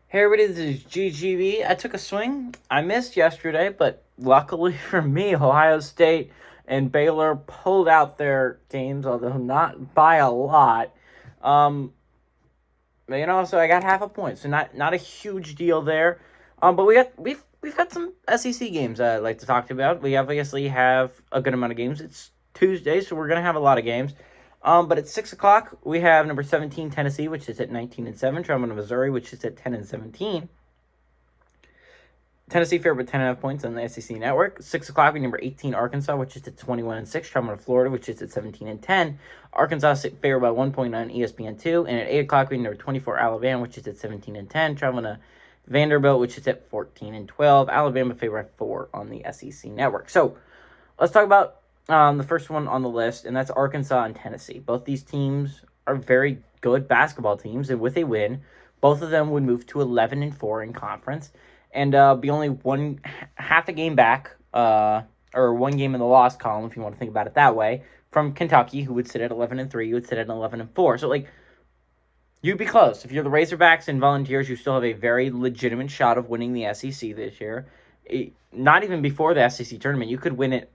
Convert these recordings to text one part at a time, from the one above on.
Hey everybody, this is GGB. I took a swing. I missed yesterday, but luckily for me, Ohio State and Baylor pulled out their games, although not by a lot. Um, so I got half a point, so not a huge deal there. But we've got some SEC games I'd like to talk about. We obviously have a good amount of games. It's Tuesday, so we're gonna have a lot of games. But at 6 o'clock, we have number 17 Tennessee, which is at 19-7, traveling to Missouri, which is at 10-17. Tennessee favored with 10.5 points on the SEC network. 6 o'clock, we number 18 Arkansas, which is at 21-6, traveling to Florida, which is at 17-10. Arkansas favored by 1 point on ESPN2, and at 8 o'clock, we number 24 Alabama, which is at 17-10, traveling to Vanderbilt, which is at 14-12. Alabama favored by 4 on the SEC network. So let's talk about the first one on the list, and that's Arkansas and Tennessee. Both these teams are very good basketball teams, and with a win, both of them would move to 11-4 in conference, and be only half a game back, or one game in the loss column, if you want to think about it that way, from Kentucky, who would sit at 11-3. You would sit at 11-4. So you'd be close. If you're the Razorbacks and Volunteers, you still have a very legitimate shot of winning the SEC this year. Not even before the SEC tournament, you could win it,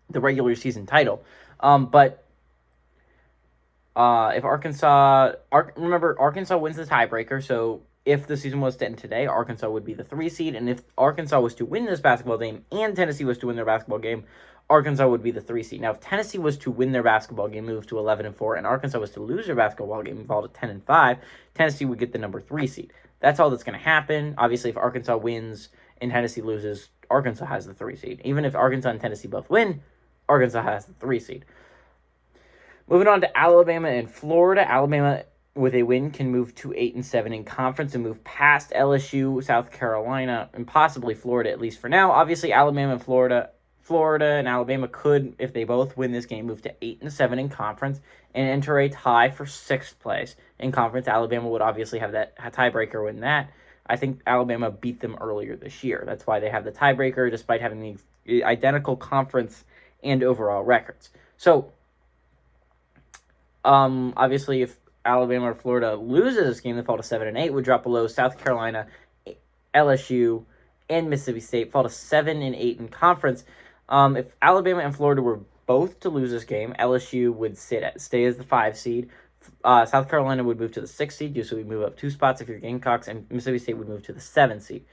the regular season title. But if remember, Arkansas wins the tiebreaker, so if the season was to end today, Arkansas would be the 3 seed, and if Arkansas was to win this basketball game and Tennessee was to win their basketball game, Arkansas would be the 3 seed. Now, if Tennessee was to win their basketball game, move to 11-4, and Arkansas was to lose their basketball game, fall to 10-5, Tennessee would get the number 3 seed. That's all that's going to happen. Obviously, if Arkansas wins and Tennessee loses, Arkansas has the 3 seed. Even if Arkansas and Tennessee both win, Arkansas has the 3 seed. Moving on to Alabama and Florida. Alabama, with a win, can move to 8-7 in conference and move past LSU, South Carolina, and possibly Florida, at least for now. Obviously, Alabama and Florida and Alabama could, if they both win this game, move to 8-7 in conference and enter a tie for 6th place in conference. Alabama would obviously have that tiebreaker win that. I think Alabama beat them earlier this year. That's why they have the tiebreaker, despite having the identical conference and overall records. So, obviously, if Alabama or Florida loses this game, they fall to 7-8, would drop below South Carolina, LSU, and Mississippi State, fall to 7-8 in conference. If Alabama and Florida were both to lose this game, LSU would stay as the 5 seed. South Carolina would move to the 6 seed, so we move up 2 spots if you're Gamecocks, and Mississippi State would move to the 7 seed.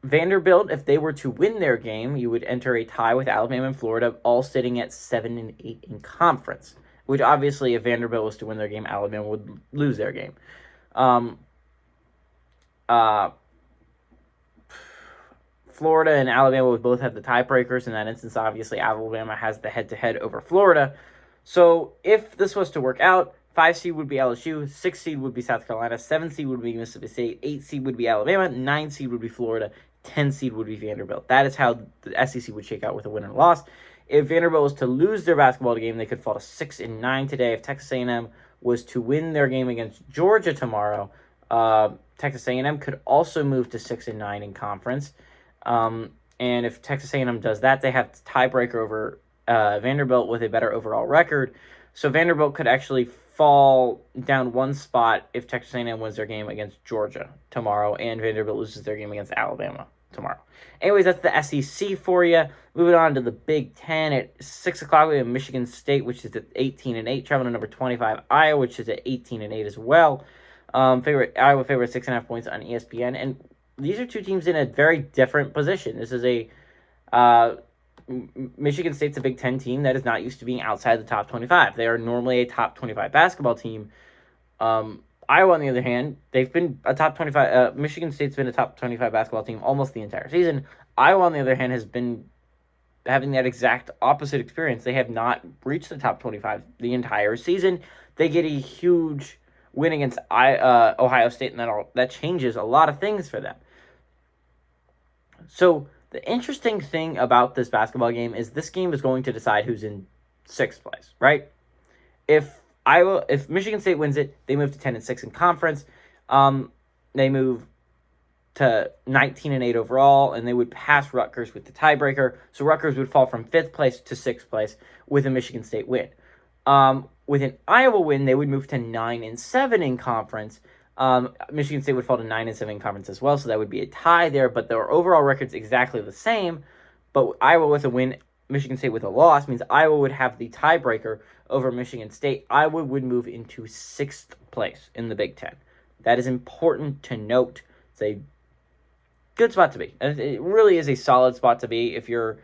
Vanderbilt, if they were to win their game, you would enter a tie with Alabama and Florida, all sitting at 7-8 in conference. Which obviously, if Vanderbilt was to win their game, Alabama would lose their game. Florida and Alabama would both have the tiebreakers. In that instance, obviously, Alabama has the head-to-head over Florida. So if this was to work out, 5 seed would be LSU, 6 seed would be South Carolina, 7 seed would be Mississippi State, 8 seed would be Alabama, 9 seed would be Florida, 10 seed would be Vanderbilt. That is how the SEC would shake out with a win and a loss. If Vanderbilt was to lose their basketball game, they could fall to 6-9 today. If Texas A&M was to win their game against Georgia tomorrow, Texas A&M could also move to 6-9 in conference. And if Texas A&M does that, they have tiebreaker over Vanderbilt with a better overall record. So Vanderbilt could actually fall down 1 spot if Texas A&M wins their game against Georgia tomorrow and Vanderbilt loses their game against Alabama tomorrow. Anyways, that's the SEC for you. Moving on to the Big Ten. At 6 o'clock, we have Michigan State, which is at 18-8, traveling to number 25 Iowa, which is at 18-8 as well. Iowa favorite 6.5 points on ESPN. And these are two teams in a very different position. This is a Michigan State's a Big Ten team that is not used to being outside the top 25. They are normally a top 25 basketball team. Iowa, on the other hand, they've been a top 25. Michigan State's been a top 25 basketball team almost the entire season. Iowa, on the other hand, has been having that exact opposite experience. They have not reached the top 25 the entire season. They get a huge win against Ohio State, and that changes a lot of things for them. So the interesting thing about this basketball game is this game is going to decide who's in 6th place, right? If Michigan State wins it, they move to 10-6 in conference. They move to 19-8 overall, and they would pass Rutgers with the tiebreaker. So Rutgers would fall from 5th place to 6th place with a Michigan State win. With an Iowa win, they would move to 9-7 in conference. Michigan State would fall to 9-7 in conference as well, so that would be a tie there. But their overall record's exactly the same. But Iowa with a win, Michigan State with a loss means Iowa would have the tiebreaker over Michigan State. Iowa would move into 6th place in the Big Ten. That is important to note. It's a good spot to be. It really is a solid spot to be if you're,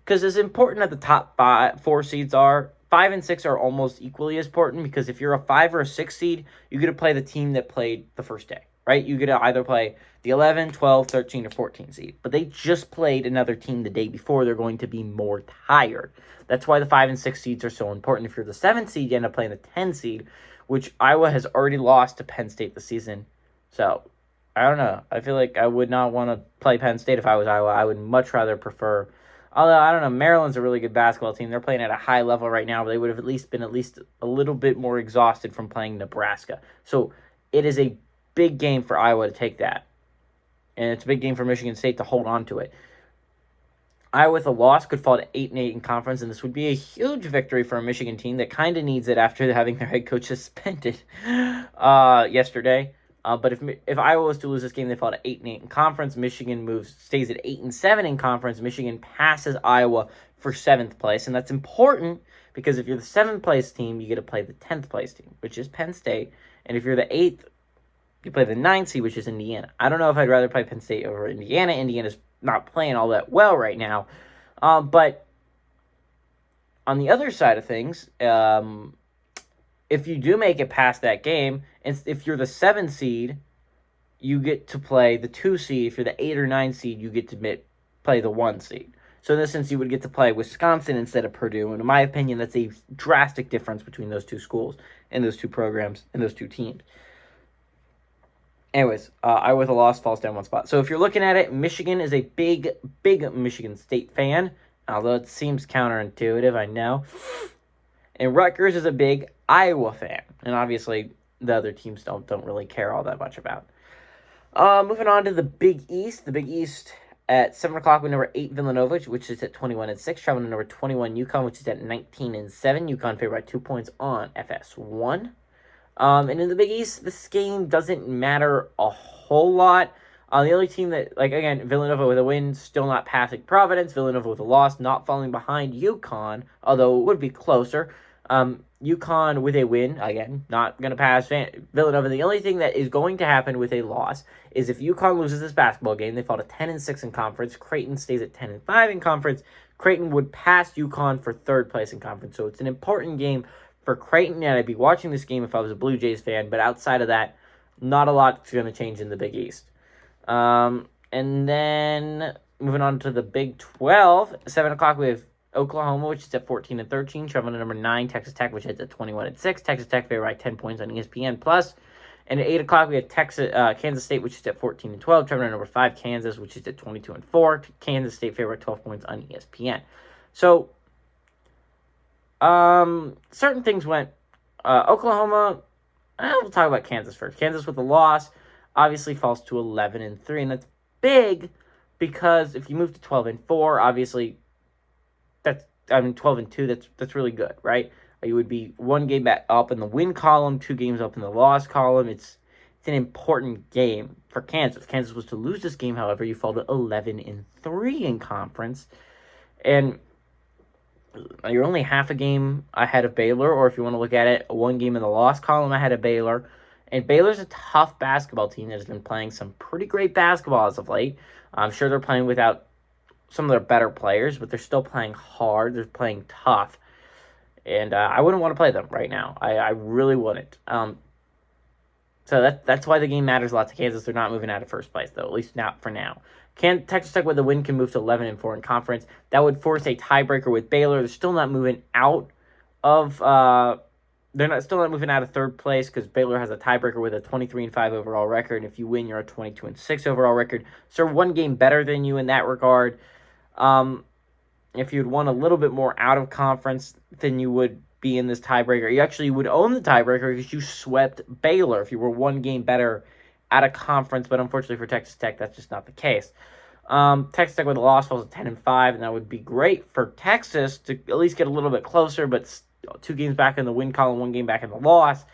because as important as the top 4 seeds are, 5 and 6 are almost equally as important, because if you're a 5 or a 6 seed, you get to play the team that played the first day, right? You get to either play the 11, 12, 13, or 14 seed. But they just played another team the day before. They're going to be more tired. That's why the 5 and 6 seeds are so important. If you're the 7 seed, you end up playing the 10 seed, which Iowa has already lost to Penn State this season. So, I don't know. I feel like I would not want to play Penn State if I was Iowa. I would much rather prefer... Although, I don't know, Maryland's a really good basketball team. They're playing at a high level right now, but they would have at least been a little bit more exhausted from playing Nebraska. So it is a big game for Iowa to take that. And it's a big game for Michigan State to hold on to it. Iowa with a loss could fall to 8-8 in conference, and this would be a huge victory for a Michigan team that kind of needs it after having their head coach suspended yesterday. But if Iowa was to lose this game, they fall to 8-8 in conference. Michigan stays at 8-7 in conference. Michigan passes Iowa for 7th place, and that's important because if you're the 7th place team, you get to play the 10th place team, which is Penn State. And if you're the 8th, you play the 9th seed, which is Indiana. I don't know if I'd rather play Penn State over Indiana. Indiana's not playing all that well right now. But on the other side of things, if you do make it past that game, and if you're the 7 seed, you get to play the 2 seed. If you're the 8 or 9 seed, you get to play the 1 seed. So in this sense, you would get to play Wisconsin instead of Purdue. And in my opinion, that's a drastic difference between those two schools and those two programs and those two teams. Anyways, Iowa with a loss falls down 1 spot. So if you're looking at it, Michigan is a big Michigan State fan, although it seems counterintuitive, I know. And Rutgers is a big Iowa fan, and obviously the other teams don't really care all that much about. Moving on to the Big East. The Big East at 7 o'clock with number 8 Villanova, which is at 21-6, traveling to number 21 UConn, which is at 19-7. UConn favored by 2 points on FS1. And in the Big East, this game doesn't matter a whole lot. The only team that, again, Villanova with a win, still not passing Providence. Villanova with a loss, not falling behind UConn, although it would be closer. UConn with a win, again, not going to pass Villanova. The only thing that is going to happen with a loss is if UConn loses this basketball game, they fall to 10-6 in conference. Creighton stays at 10-5 in conference. Creighton would pass UConn for 3rd place in conference. So it's an important game for Creighton, and I'd be watching this game if I was a Blue Jays fan. But outside of that, not a lot's going to change in the Big East. And then moving on to the Big 12, 7 o'clock we have Oklahoma, which is at 14-13, traveling to number 9, Texas Tech, which is at 21-6. Texas Tech favored by 10 points on ESPN Plus. And at 8 o'clock we have Kansas State, which is at 14-12, traveling to number 5, Kansas, which is at 22-4. Kansas State favored by 12 points on ESPN. So, certain things went. Oklahoma. We'll talk about Kansas first. Kansas with a loss obviously falls to 11-3, and that's big because if you move to 12-4, obviously 12-2. That's really good, right? You would be 1 game back up in the win column, 2 games up in the loss column. It's an important game for Kansas. If Kansas was to lose this game, however, you fall to 11-3 in conference, and you're only half a game ahead of Baylor, or if you want to look at it, 1 game in the loss column ahead of Baylor. And Baylor's a tough basketball team that has been playing some pretty great basketball as of late. I'm sure they're playing without some of their better players, but they're still playing hard. They're playing tough. And I wouldn't want to play them right now. I really wouldn't. So that's why the game matters a lot to Kansas. They're not moving out of first place, though, at least not for now. Texas Tech with a win can move to 11-4 in conference. That would force a tiebreaker with Baylor. They're still not moving out of still not moving out of 3rd place because Baylor has a tiebreaker with a 23-5 overall record. And if you win, you're a 22-6 overall record. So 1 game better than you in that regard. If you'd won a little bit more out of conference than you would be in this tiebreaker, you actually would own the tiebreaker because you swept Baylor if you were 1 game better out of conference. But unfortunately for Texas Tech, that's just not the case. Texas Tech with a loss falls to 10-5, and that would be great for Texas to at least get a little bit closer, but 2 games back in the win column, 1 game back in the loss.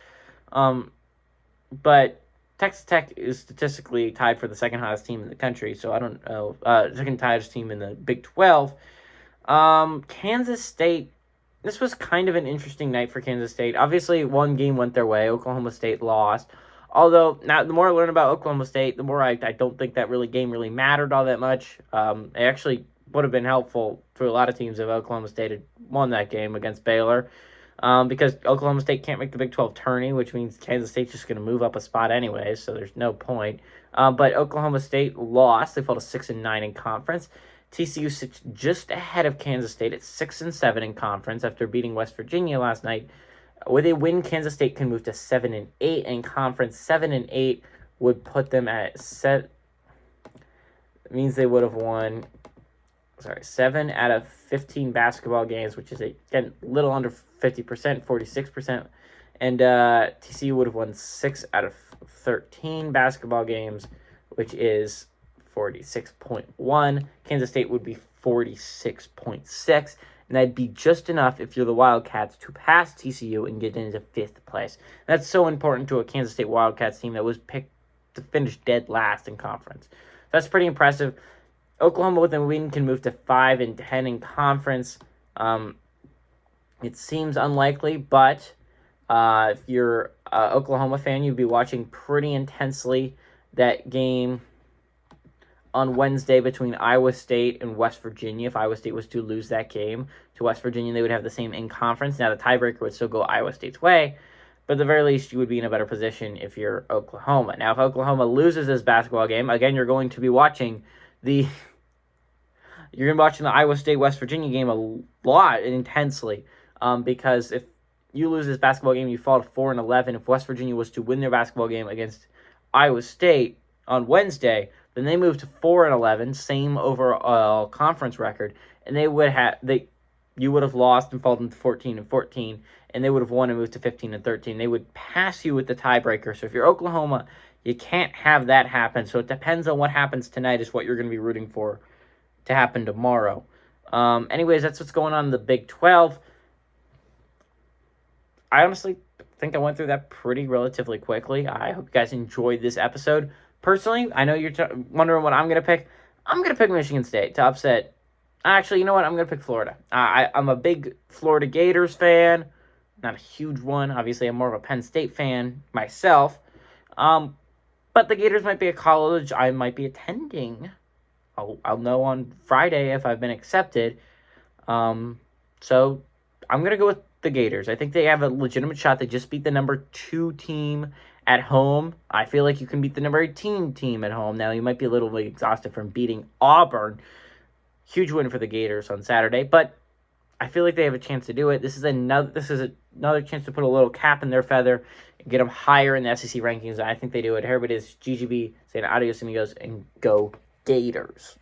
But Texas Tech is statistically tied for the second highest team in the country, so I don't know. Second highest team in the Big 12. Kansas State, this was kind of an interesting night for Kansas State. Obviously, one game went their way. Oklahoma State lost. Although, now the more I learn about Oklahoma State, the more I don't think that game really mattered all that much. It actually would have been helpful for a lot of teams if Oklahoma State had won that game against Baylor. Because Oklahoma State can't make the Big 12 tourney, which means Kansas State's just going to move up a spot anyway, so there's no point. But Oklahoma State lost. They fell to 6-9 in conference. TCU sits just ahead of Kansas State at 6-7 in conference after beating West Virginia last night. With a win, Kansas State can move to 7-8 in conference. 7-8 would put them at set. It means they would have won 7 out of 15 basketball games, which is again a little under 50%, 46%. And TCU would have won 6 out of 13 basketball games, which is 46.1. Kansas State would be 46.6. And that'd be just enough if you're the Wildcats to pass TCU and get into 5th place. That's so important to a Kansas State Wildcats team that was picked to finish dead last in conference. That's pretty impressive. Oklahoma with a win can move to 5-10 in conference. It seems unlikely, but if you're an Oklahoma fan, you'd be watching pretty intensely that game on Wednesday between Iowa State and West Virginia. If Iowa State was to lose that game to West Virginia, they would have the same in conference. Now, the tiebreaker would still go Iowa State's way, but at the very least, you would be in a better position if you're Oklahoma. Now, if Oklahoma loses this basketball game, again, you're going to be watching the Iowa State-West Virginia game a lot intensely, because if you lose this basketball game, you fall to 4-11. If West Virginia was to win their basketball game against Iowa State on Wednesday, then they move to 4-11, same overall conference record, and you would have lost and fallen to 14-14, and they would have won and moved to 15-13. They would pass you with the tiebreaker. So if you're Oklahoma, you can't have that happen. So it depends on what happens tonight is what you're going to be rooting for to happen tomorrow. Anyways, that's what's going on in the Big 12. I honestly think I went through that pretty relatively quickly. I hope you guys enjoyed this episode. Personally, I know you're wondering what I'm going to pick. I'm going to pick Michigan State to upset. Actually, you know what? I'm going to pick Florida. I'm a big Florida Gators fan. Not a huge one. Obviously, I'm more of a Penn State fan myself. But the Gators might be a college I might be attending. I'll know on Friday if I've been accepted. So I'm going to go with the Gators. I think they have a legitimate shot. They just beat the number 2 team at home. I feel like you can beat the number 18 team at home. Now, you might be a little bit exhausted from beating Auburn. Huge win for the Gators on Saturday, but I feel like they have a chance to do it. This is another chance to put a little cap in their feather and get them higher in the SEC rankings. I think they do it. Here it is, GGB saying adios amigos and go Gators.